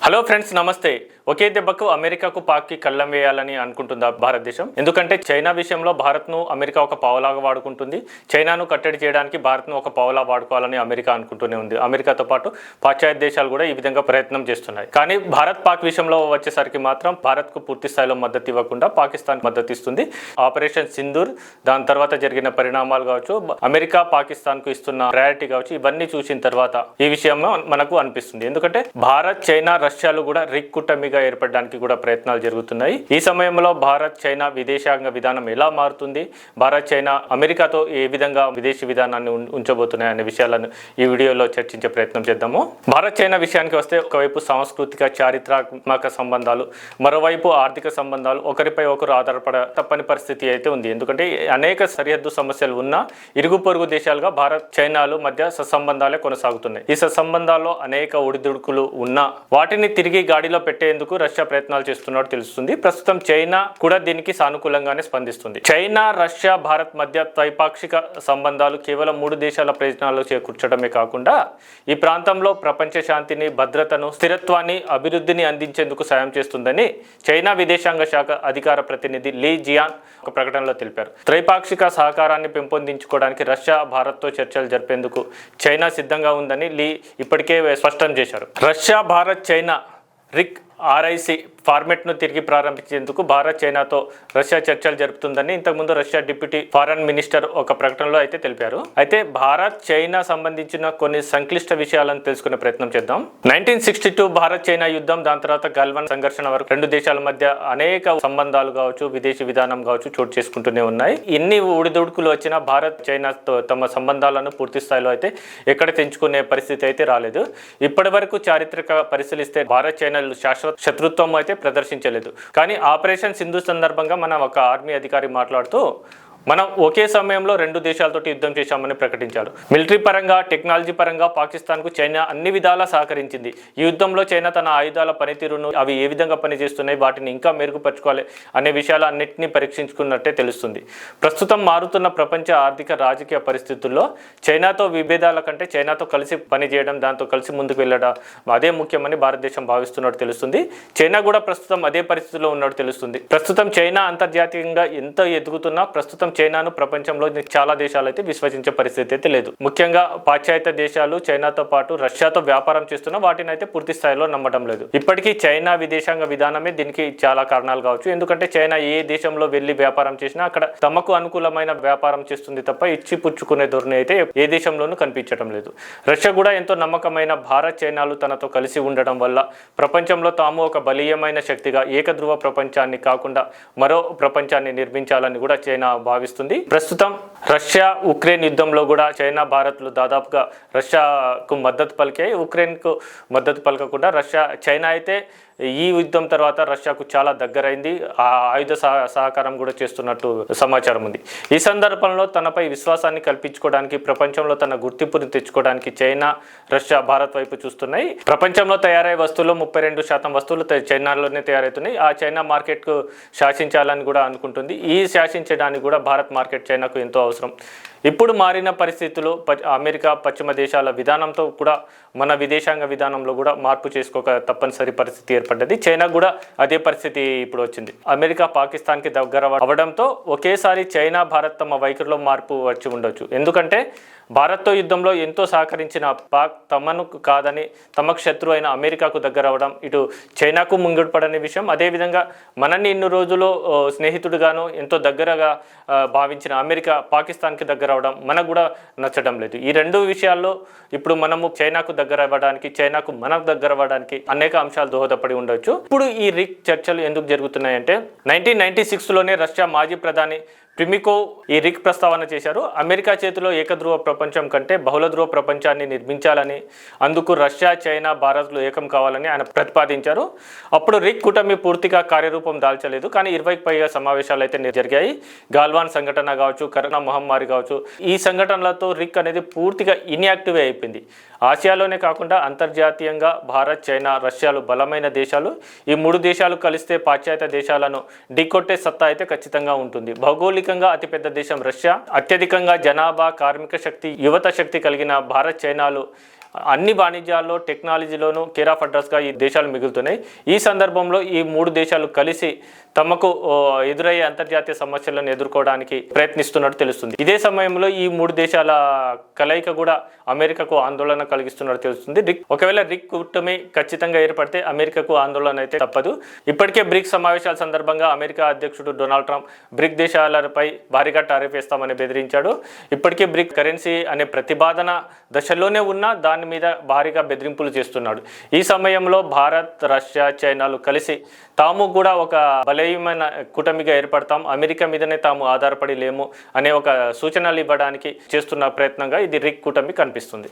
Hello friends, నమస్తే. ఒకే దెబ్బకు అమెరికాకు పాక్కి కళ్ళం వేయాలని అనుకుంటుందా భారతదేశం? ఎందుకంటే చైనా విషయంలో భారత్ను అమెరికా ఒక పావులాగా వాడుకుంటుంది. చైనాను కట్టడి చేయడానికి భారత్ను ఒక పావులా వాడుకోవాలని అమెరికా అనుకుంటూనే ఉంది. అమెరికాతో పాటు పాశ్చాత్య దేశాలు కూడా ఈ విధంగా ప్రయత్నం చేస్తున్నాయి. కానీ భారత్ పాక్ విషయంలో వచ్చేసరికి మాత్రం భారత్కు పూర్తి స్థాయిలో మద్దతు ఇవ్వకుండా పాకిస్తాన్ మద్దతు ఇస్తుంది. ఆపరేషన్ సింధూర్, దాని తర్వాత జరిగిన పరిణామాలు కావచ్చు, అమెరికా పాకిస్తాన్కు ఇస్తున్న ప్రయారిటీ కావచ్చు, ఇవన్నీ చూసిన తర్వాత ఈ విషయం మనకు అనిపిస్తుంది. ఎందుకంటే భారత్, చైనా, రష్యాలు కూడా రిక్ కూటమిగా ఏర్పడడానికి కూడా ప్రయత్నాలు జరుగుతున్నాయి. ఈ సమయంలో భారత్ చైనా విదేశాంగ విధానం ఎలా మారుతుంది, భారత్ చైనా అమెరికాతో ఏ విధంగా విదేశీ విధానాన్ని ఉంచబోతున్నాయి అనే విషయాలను ఈ వీడియోలో చర్చించే ప్రయత్నం చేద్దాము. భారత్ చైనా విషయానికి వస్తే ఒకవైపు సాంస్కృతిక చారిత్రాత్మక సంబంధాలు, మరోవైపు ఆర్థిక సంబంధాలు ఒకరిపై ఒకరు ఆధారపడ తప్పని పరిస్థితి అయితే ఉంది. ఎందుకంటే అనేక సరిహద్దు సమస్యలు ఉన్నా ఇరుగు పొరుగు దేశాలుగా భారత్ చైనాలు మధ్య సత్సంబంధాలే కొనసాగుతున్నాయి. ఈ సత్సంబంధాల్లో అనేక ఒడిదుడుకులు ఉన్నా వాటిని తిరిగి గాడిలో పెట్టేందుకు రష్యా ప్రయత్నాలు చేస్తున్నట్టు తెలుస్తుంది. ప్రస్తుతం చైనా కూడా దీనికి సానుకూలంగానే స్పందిస్తుంది. చైనా, రష్యా, భారత్ మధ్య ద్వైపాక్షిక సంబంధాలు కేవలం 3 దేశాల ప్రయోజనాలు చేకూర్చడమే కాకుండా ఈ ప్రాంతంలో ప్రపంచ శాంతిని, భద్రతను, స్థిరత్వాన్ని, అభివృద్ధిని అందించేందుకు సాయం చేస్తుందని చైనా విదేశాంగ శాఖ అధికార ప్రతినిధి లీ జియాన్ ఒక ప్రకటనలో తెలిపారు. ద్వైపాక్షిక సహకారాన్ని పెంపొందించుకోవడానికి రష్యా, భారత్తో చర్చలు జరిపేందుకు చైనా సిద్ధంగా ఉందని లీ ఇప్పటికే స్పష్టం చేశారు. రష్యా, భారత్, చైనా రిక్ ఆర్ఐసి ఫార్మెట్ను తిరిగి ప్రారంభించేందుకు భారత్ చైనాతో రష్యా చర్చలు జరుపుతుందని ఇంతకుముందు రష్యా డిప్యూటీ ఫారెన్ మినిస్టర్ ఒక ప్రకటనలో అయితే తెలిపారు. అయితే భారత్ చైనా సంబంధించిన కొన్ని సంక్లిష్ట విషయాలను తెలుసుకునే ప్రయత్నం చేద్దాం. 1962 భారత్ చైనా యుద్ధం, దాని తర్వాత గల్వాన్ సంఘర్షణ వరకు 2 దేశాల మధ్య అనేక సంబంధాలు కావచ్చు, విదేశీ విధానం కావచ్చు చోటు చేసుకుంటూనే ఉన్నాయి. ఎన్ని ఒడిదుడుకులు వచ్చినా భారత్ చైనాతో తమ సంబంధాలను పూర్తి స్థాయిలో అయితే ఎక్కడ తెంచుకునే పరిస్థితి అయితే రాలేదు. ఇప్పటి వరకు చారిత్రక పరిశీలిస్తే భారత్ చైనాలు శాశ్వత శత్రుత్వం అయితే ప్రదర్శించలేదు. కానీ ఆపరేషన్ సింధు సందర్భంగా మన ఒక ఆర్మీ అధికారి మాట్లాడుతూ మనం ఒకే సమయంలో 2 దేశాలతో యుద్ధం చేశామని ప్రకటించారు. మిలిటరీ పరంగా, టెక్నాలజీ పరంగా పాకిస్తాన్కు చైనా అన్ని విధాలా సహకరించింది. ఈ యుద్ధంలో చైనా తన ఆయుధాల పనితీరును, అవి ఏ విధంగా పనిచేస్తున్నాయి, వాటిని ఇంకా మెరుగుపరచుకోవాలి అనే విషయాలు అన్నింటినీ పరీక్షించుకున్నట్టే తెలుస్తుంది. ప్రస్తుతం మారుతున్న ప్రపంచ ఆర్థిక, రాజకీయ పరిస్థితుల్లో చైనాతో విభేదాల కంటే చైనాతో కలిసి పనిచేయడం, దాంతో కలిసి ముందుకు వెళ్ళడం అదే ముఖ్యమని భారతదేశం భావిస్తున్నట్టు తెలుస్తుంది. చైనా కూడా ప్రస్తుతం అదే పరిస్థితిలో ఉన్నట్టు తెలుస్తుంది. ప్రస్తుతం చైనా అంతర్జాతీయంగా ఎంత ఎదుగుతున్నా ప్రస్తుతం చైనాను ప్రపంచంలో చాలా దేశాలు అయితే విశ్వసించే పరిస్థితి అయితే లేదు. ముఖ్యంగా పాశ్చాత్య దేశాలు చైనాతో పాటు రష్యాతో వ్యాపారం చేస్తున్నా వాటిని అయితే పూర్తి స్థాయిలో నమ్మడం లేదు. ఇప్పటికీ చైనా విదేశాంగ విధానమే దీనికి చాలా కారణాలు కావచ్చు. ఎందుకంటే చైనా ఏ దేశంలో వెళ్ళి వ్యాపారం చేసినా అక్కడ తమకు అనుకూలమైన వ్యాపారం చేస్తుంది తప్ప ఇచ్చి పుచ్చుకునే ధోరణి అయితే ఏ దేశంలోనూ కనిపించడం లేదు. రష్యా కూడా ఎంతో నమ్మకమైన భారత్ చైనాలు తనతో కలిసి ఉండడం వల్ల ప్రపంచంలో తాము ఒక బలీయమైన శక్తిగా ఏకధ్రువ ప్రపంచాన్ని కాకుండా మరో ప్రపంచాన్ని నిర్మించాలని కూడా చైనా భావిస్తుంది. ప్రస్తుతం రష్యా ఉక్రెయిన్ యుద్ధంలో కూడా చైనా, భారత్లు దాదాపుగా రష్యాకు మద్దతు పలికాయి. ఉక్రెయిన్కు మద్దతు పలకకుండా చైనా అయితే ఈ యుద్ధం తర్వాత రష్యాకు చాలా దగ్గరైంది. ఆ ఆయుధ సహకారం కూడా చేస్తున్నట్టు సమాచారం ఉంది. ఈ సందర్భంలో తనపై విశ్వాసాన్ని కల్పించుకోవడానికి, ప్రపంచంలో తన గుర్తింపుని తెచ్చుకోవడానికి చైనా, రష్యా, భారత్ వైపు చూస్తున్నాయి. ప్రపంచంలో తయారయ్యే వస్తువులు 32% వస్తువులు చైనాలోనే తయారవుతున్నాయి. ఆ చైనా మార్కెట్కు శాసించాలని కూడా అనుకుంటుంది. ఈ శాసించడానికి కూడా భారత్ మార్కెట్ చైనాకు ఎంతో అవసరం. ఇప్పుడు మారిన పరిస్థితులు అమెరికా, పశ్చిమ దేశాల విధానంతో కూడా మన విదేశాంగ విధానంలో కూడా మార్పు చేసుకోక తప్పనిసరి పరిస్థితి ఏర్పడ్డది. చైనా కూడా అదే పరిస్థితి ఇప్పుడు వచ్చింది. అమెరికా పాకిస్తాన్కి దగ్గర అవ్వడంతో ఒకేసారి చైనా, భారత్ తమ వైఖరిలో మార్పు వచ్చి ఉండొచ్చు. ఎందుకంటే భారత్తో యుద్ధంలో ఎంతో సహకరించిన పాక్ తమను కాదని తమకు శత్రు అయిన అమెరికాకు దగ్గర అవ్వడం ఇటు చైనాకు ముంగిడిపడని విషయం. అదేవిధంగా మనల్ని ఇన్ని రోజులు స్నేహితుడిగాను ఎంతో దగ్గరగా భావించిన అమెరికా పాకిస్తాన్కి దగ్గర అవ్వడం మనకు కూడా నచ్చడం లేదు. ఈ 2 విషయాల్లో ఇప్పుడు మనము చైనాకు దగ్గర అవ్వడానికి, చైనాకు మనకు దగ్గర అవ్వడానికి అనేక అంశాలు దోహదపడి ఉండొచ్చు. ఇప్పుడు ఈ రిక్ చర్చలు ఎందుకు జరుగుతున్నాయంటే 1996లోనే రష్యా మాజీ ప్రధాని ప్రిమికో ఈ రిక్ ప్రస్తావన చేశారు. అమెరికా చేతిలో ఏకధ్రువ ప్రపంచం కంటే బహుళ ధ్రువ ప్రపంచాన్ని నిర్మించాలని, అందుకు రష్యా, చైనా, భారత్లు ఏకం కావాలని ఆయన ప్రతిపాదించారు. అప్పుడు రిక్ కూటమి పూర్తిగా కార్యరూపం దాల్చలేదు. కానీ 20కి పైగా సమావేశాలు అయితే జరిగాయి. గాల్వాన్ సంఘటన కావచ్చు, కరోనా మహమ్మారి కావచ్చు, ఈ సంఘటనలతో రిక్ అనేది పూర్తిగా ఇన్యాక్టివ్ అయిపోయింది. ఆసియాలోనే కాకుండా అంతర్జాతీయంగా భారత్, చైనా, రష్యాలు బలమైన దేశాలు. ఈ 3 దేశాలు కలిస్తే పాశ్చాత్య దేశాలను ఢీకొట్టే సత్తా అయితే ఖచ్చితంగా ఉంటుంది. భౌగోళికంగా అతిపెద్ద దేశం రష్యా, అత్యధికంగా జనాభా, కార్మిక శక్తి, యువత శక్తి కలిగిన భారత్, చైనాలు అన్ని వాణిజ్యాల్లో టెక్నాలజీలోనూ కేర్ ఆఫ్ అడ్రస్గా ఈ దేశాలు మిగులుతున్నాయి. ఈ సందర్భంలో ఈ 3 దేశాలు కలిసి తమకు ఎదురయ్యే అంతర్జాతీయ సమస్యలను ఎదుర్కోవడానికి ప్రయత్నిస్తున్నట్టు తెలుస్తుంది. ఇదే సమయంలో ఈ 3 దేశాల కలయిక కూడా అమెరికాకు ఆందోళన కలిగిస్తున్నట్టు తెలుస్తుంది. ఒకవేళ రిక్ కూటమి ఖచ్చితంగా ఏర్పడితే అమెరికాకు ఆందోళన అయితే తప్పదు. ఇప్పటికే బ్రిక్స్ సమావేశాల సందర్భంగా అమెరికా అధ్యక్షుడు డొనాల్డ్ ట్రంప్ బ్రిక్ దేశాలపై భారీగా టారిఫ్ వేస్తామని బెదిరించాడు. ఇప్పటికే బ్రిక్ కరెన్సీ అనే ప్రతిపాదన దశలోనే ఉన్న దాని మీద భారీగా బెదిరింపులు చేస్తున్నాడు. ఈ సమయంలో భారత్, రష్యా, చైనాలు కలిసి తాము కూడా ఒక బలమైన కూటమిగా ఏర్పడతాం, అమెరికా మీదనే తాము ఆధారపడి లేము అనే ఒక సూచనలు ఇవ్వడానికి చేస్తున్న ప్రయత్నంగా ఇది రిక్ కూటమి కనిపిస్తుంది.